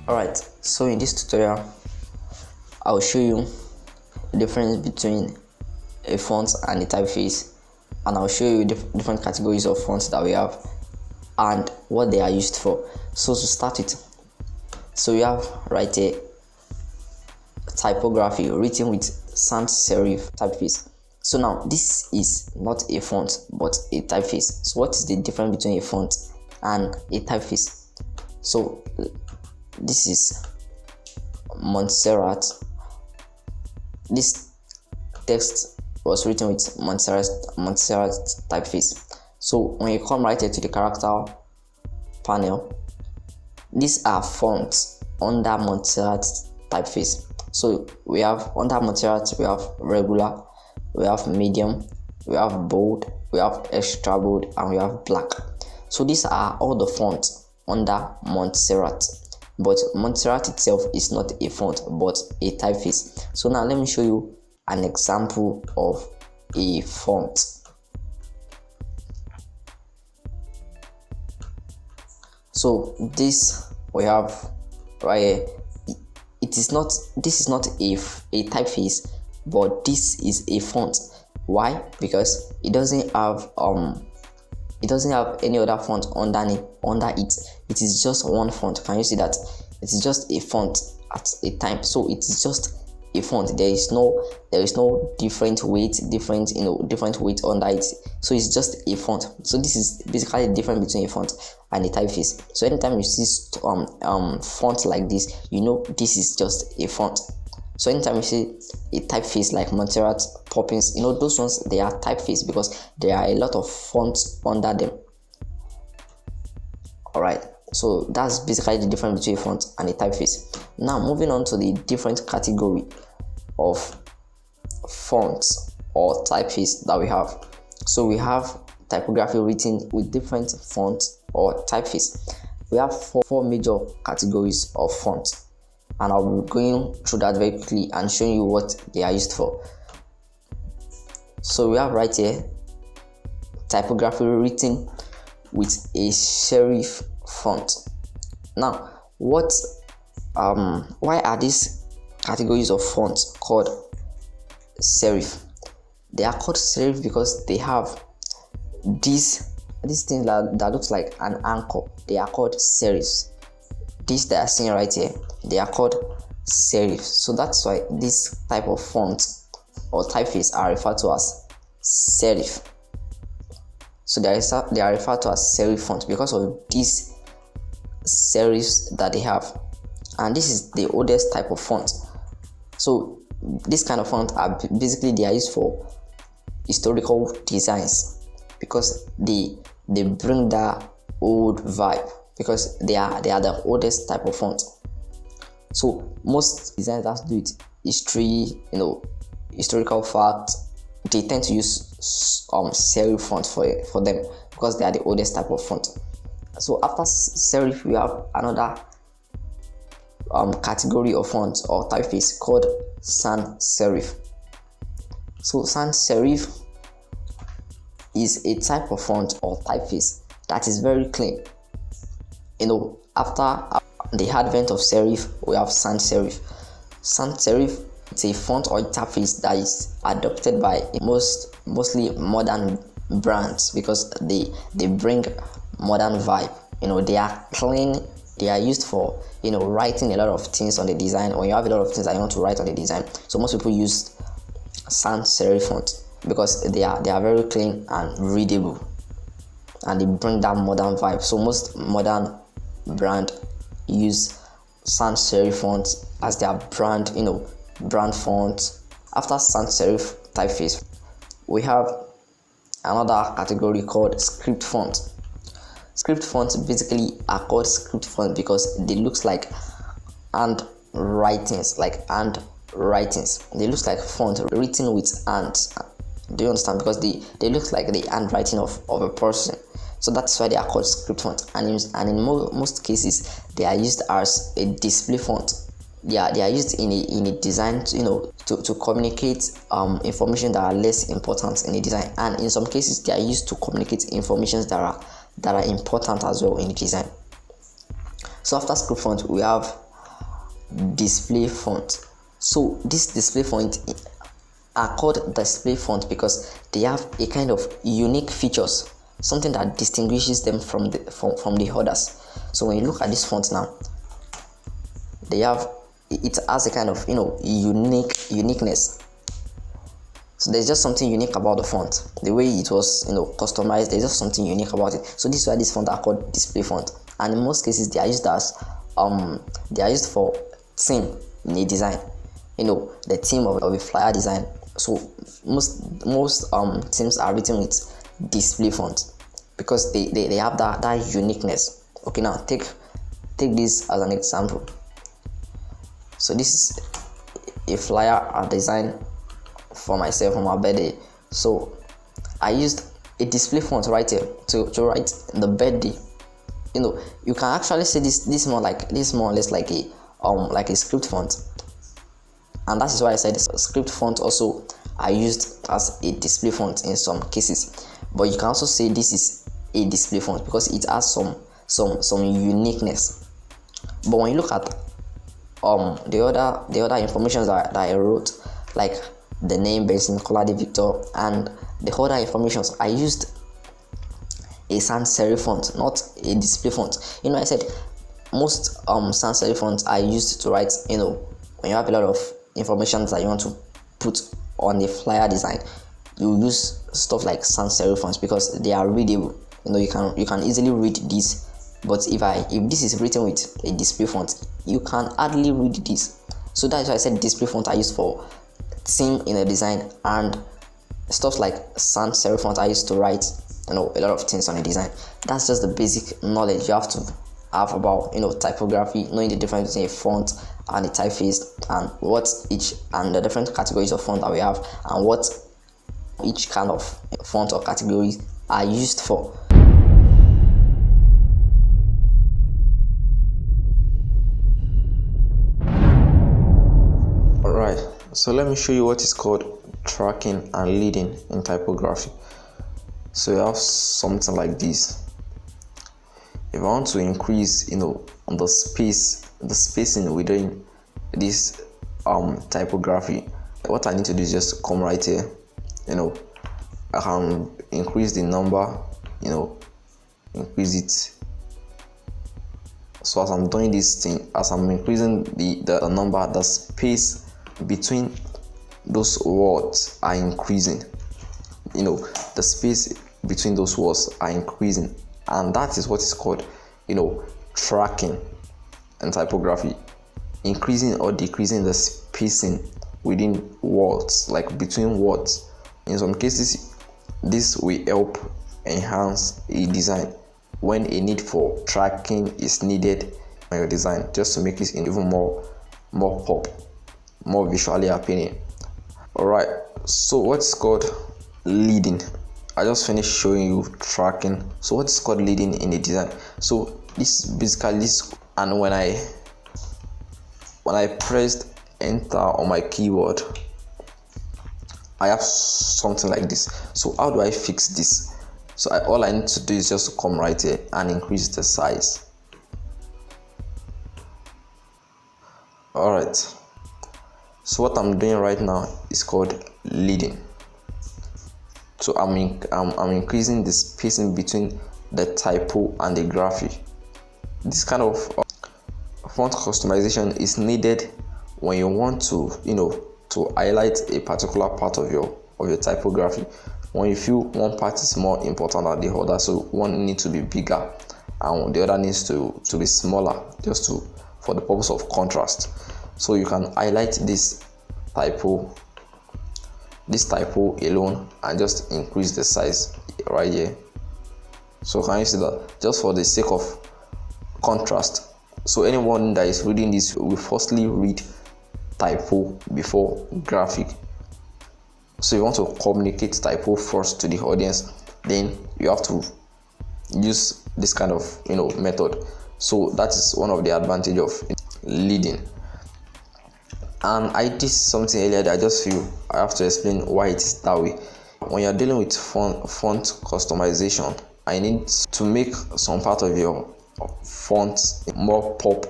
Alright, so in this tutorial I'll show you the difference between a font and a typeface, and I'll show you different categories of fonts that we have and what they are used for. So to start with, so we have right here typography written with sans serif typeface. So now this is not a font but a typeface. So what is the difference between a font and a typeface? So this is Montserrat. This text was written with Montserrat typeface. So when you come right here to the character panel, these are fonts under Montserrat typeface. So we have under Montserrat, we have regular, we have medium, we have bold, we have extra bold, and we have black. So these are all the fonts under Montserrat. But Montserrat itself is not a font but a typeface. So now let me show you an example of a font. So this we have right here. This is not a typeface, but this is a font. Why? Because it doesn't have any other font under it. It is just one font. Can you see that? It is just a font at a time. So it is just a font. There is no different weight under it. So it's just a font. So this is basically the difference between a font and a typeface. So anytime you see font like this, you know this is just a font. So anytime you see a typeface like Montserrat, Poppins, you know those ones, they are typeface because there are a lot of fonts under them. Alright, so that's basically the difference between a font and a typeface. Now moving on to the different category of fonts or typeface that we have. So we have typography written with different fonts or typeface. We have four major categories of fonts, and I'll be going through that very quickly and showing you what they are used for. So we have right here typography written with a serif font. Now why are these categories of fonts called serif? They are called serif because they have this thing that looks like an anchor. They are called serifs. This that I are seeing right here, they are called serifs. So that's why this type of font or typeface are referred to as serif. So they are referred to as serif font because of these serifs that they have. And this is the oldest type of font. So this kind of font are basically they are used for historical designs because they bring that old vibe, because they are the oldest type of font. So most designs that do it history, historical facts, they tend to use serif font for them because they are the oldest type of font. So after serif, we have another category of fonts or typeface called sans serif. So sans serif is a type of font or typeface that is very clean. After the advent of serif, we have sans serif. Sans serif is a font or typeface that is adopted by mostly modern brands because they bring modern vibe. They are clean. They are used for writing a lot of things on the design. When you have a lot of things that you want to write on the design, so most people use sans serif font because they are very clean and readable, and they bring that modern vibe. So most modern brand use sans serif font as their brand font. After sans serif typeface, we have another category called script font. Script fonts basically are called script font because they looks like handwritings. They look like font written with hands. Do you understand? Because they look like the handwriting of a person. So that's why they are called script font. And in most cases, they are used as a display font. They are used in a design, to communicate information that are less important in a design. And in some cases, they are used to communicate information that are important as well in the design. So after script font, we have display font. So this display font are called display font because they have a kind of unique features, something that distinguishes them from the others. So when you look at this font now, it has a kind of uniqueness. So there's just something unique about the font, the way it was customized. There's just something unique about it. So this is why this font are called display font, and in most cases they are used for theme in a design, the theme of a flyer design. So most themes are written with display font because they have that uniqueness. Okay, now take this as an example. So this is a flyer I designed for myself on my birthday. So I used a display font right here to write the birthday. You can actually see this more or less like a script font, and that is why I said this script font also are used as a display font in some cases. But you can also say this is a display font because it has some uniqueness. But when you look at the other information that I wrote, like the name Benson Colade Victor and the other informations, I used a sans serif font, not a display font. I said most sans serif fonts are used to write, when you have a lot of information that you want to put on a flyer design, you use stuff like sans serif fonts because they are readable. You can easily read this. But if this is written with a display font, you can hardly read this. So that's why I said display font are used for theme in a design, and stuff like sans serif font are used to write a lot of things on a design. That's just the basic knowledge you have to have about typography, knowing the difference between a font and a typeface, and the different categories of font that we have, and what each kind of font or category are used for. Alright, so let me show you what is called tracking and leading in typography. So you have something like this. If I want to increase on the spacing within this typography, what I need to do is just come right here. I can increase the number, increase it. So as I'm doing this thing, as I'm increasing the number, the space between those words are increasing. The space between those words are increasing, and that is what is called tracking in typography. Increasing or decreasing the spacing within words, like between words. In some cases, this will help enhance a design when a need for tracking is needed on your design, just to make it even more pop, more visually appealing. Alright, so what's called leading? I just finished showing you tracking. So what's called leading in a design? So this basically this, and when I pressed enter on my keyboard, I have something like this. So how do I fix this? So all I need to do is just to come right here and increase the size. Alright, so what I'm doing right now is called leading. So I'm increasing the spacing between the typo and the graphic. This kind of font customization is needed when you want to to highlight a particular part of your typography, when you feel one part is more important than the other. So one needs to be bigger and the other needs to be smaller, just for the purpose of contrast. So you can highlight this typo alone and just increase the size right here. So can you see that? Just for the sake of contrast. So anyone that is reading this will firstly read typo before graphic. So you want to communicate typo first to the audience, then you have to use this kind of method. So that is one of the advantage of leading. And I did something earlier that I just feel I have to explain why it is that way. When you're dealing with font customization, I need to make some part of your font more pop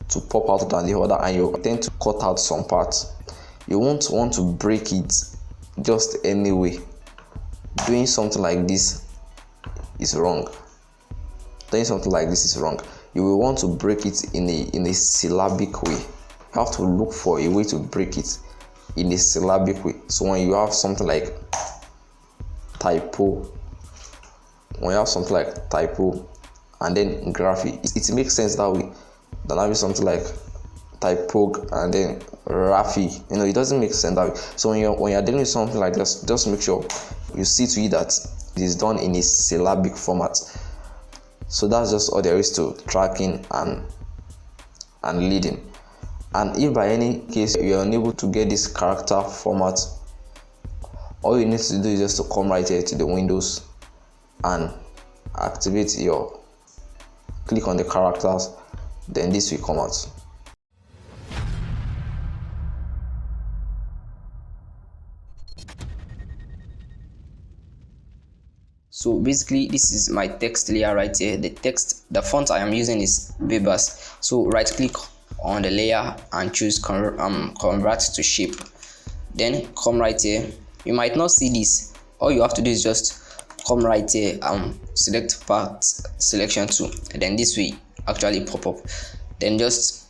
to pop out than the other, and you tend to cut out some parts. You won't want to break it just anyway. Doing something like this is wrong. Doing something like this is wrong. You will want to break it in a syllabic way. You have to look for a way to break it in a syllabic way. So when you have something like typo, and then graphy, it makes sense that way than having something like typog and then raphy. It doesn't make sense that way. So when you're dealing with something like this, just make sure you see to it that it is done in a syllabic format. So that's just all there is to tracking and leading. And if by any case you are unable to get this character format, all you need to do is just to come right here to the Windows and activate click on the characters, then this will come out. So basically, this is my text layer right here. The font I am using is Bebas. So right click on the layer and choose convert to shape. Then come right here. You might not see this. All you have to do is just come right here and select part selection tool, and then this will actually pop up. Then just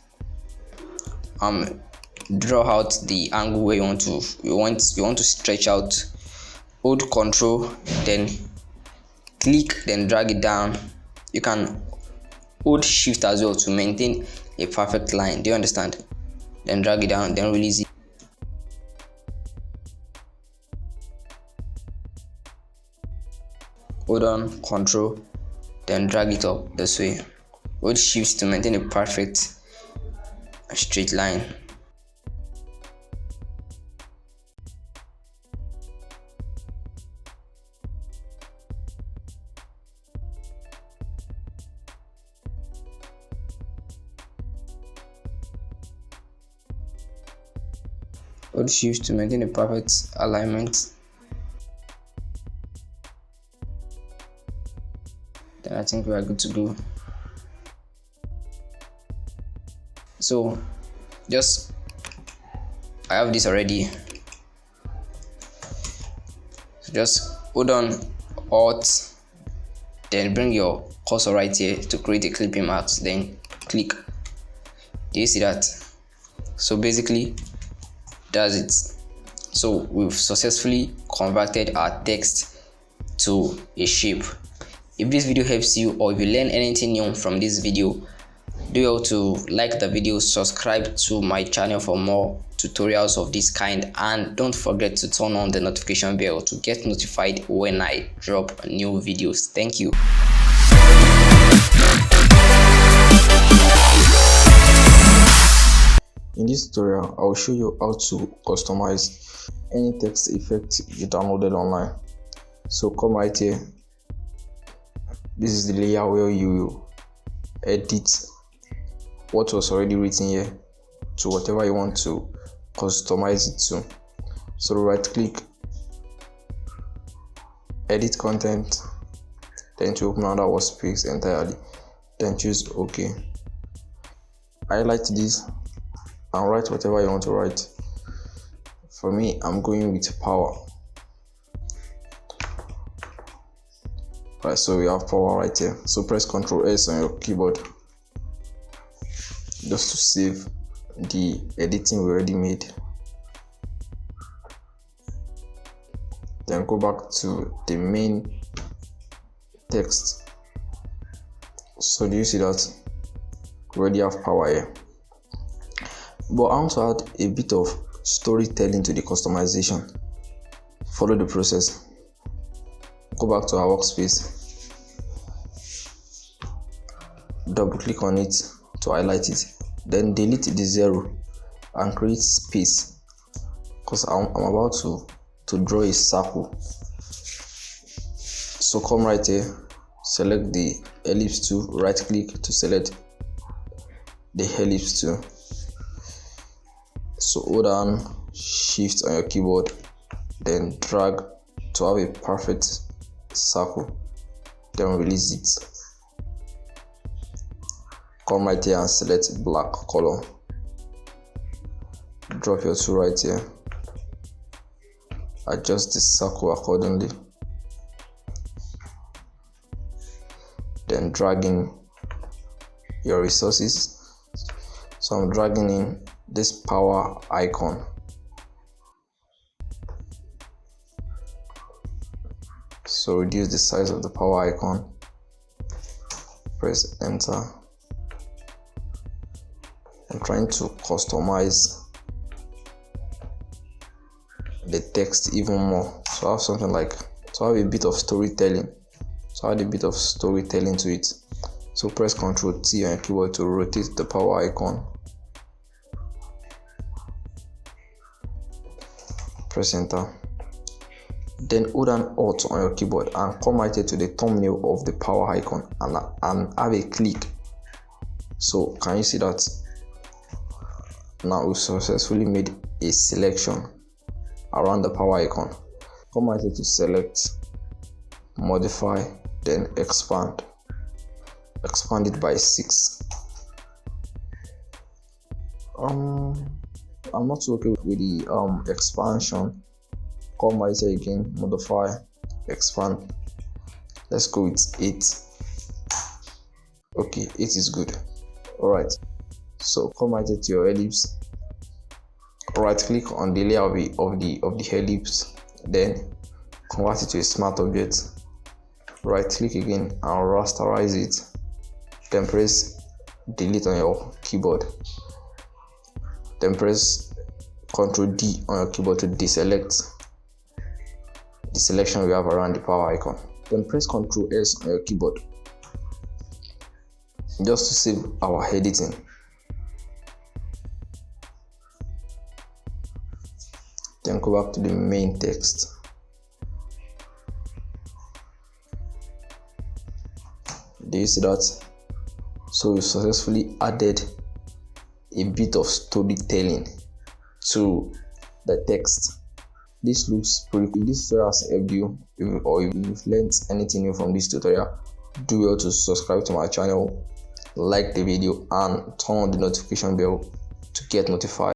draw out the angle where you want to stretch out. Hold Control, then click, then drag it down. You can hold Shift as well to maintain a perfect line. Do you understand? Then drag it down, then release it. Hold on Control, then drag it up this way. Hold Shift to maintain a perfect straight line. Hold Shift to maintain a perfect alignment. Then I think we are good to go. So I have this already. So just hold on Alt, then bring your cursor right here to create a clipping mark, then click. Do you see that? So basically that's it. So we've successfully converted our text to a shape. If this video helps you, or if you learn anything new from this video, do you to like the video, subscribe to my channel for more tutorials of this kind, and don't forget to turn on the notification bell to get notified when I drop new videos. Thank you. In this tutorial, I will show you how to customize any text effect you downloaded online. So come right here. This is the layer where you edit what was already written here to whatever you want to customize it to. So right click, edit content, then to open another workspace entirely, then choose OK. Highlight this and write whatever you want to write. For me, I'm going with power. Right, so we have power right here. So press Ctrl S on your keyboard just to save the editing we already made. Then go back to the main text. So do you see that we already have power here? But I want to add a bit of storytelling to the customization. Follow the process. Go back to our workspace, double click on it to highlight it, then delete the 0 and create space, because I'm about to draw a circle. So come right here, select the ellipse tool, right click to select the ellipse tool. So hold down Shift on your keyboard, then drag to have a perfect circle, then release it. Come right here and select black color. Drop your tool right here. Adjust the circle accordingly. Then drag in your resources. So I'm dragging in this power icon. So reduce the size of the power icon. Press enter. I'm trying to customize the text even more. So I have something like, so I have a bit of storytelling. So add a bit of storytelling to it. So press Ctrl T on your keyboard to rotate the power icon. Press enter. Then hold an Alt on your keyboard and come right here to the thumbnail of the power icon and have a click. So can you see that? Now we've successfully made a selection around the power icon. Come right here to select, modify, then expand. Expand it by 6. I'm not so okay with the expansion. Come right here again, modify, expand. Let's go with 8. Okay, 8 is good. Alright, so come right here to your ellipse. Right click on the layer of the ellipse, then convert it to a smart object. Right click again and rasterize it. Then press delete on your keyboard. Then press Ctrl D on your keyboard to deselect the selection we have around the power icon. Then press Ctrl S on your keyboard just to save our editing. Then go back to the main text. Do you see that? So we successfully added a bit of storytelling to the text. This looks pretty cool. If this tutorial has helped you, or if you've learned anything new from this tutorial, do well to subscribe to my channel, like the video, and turn on the notification bell to get notified.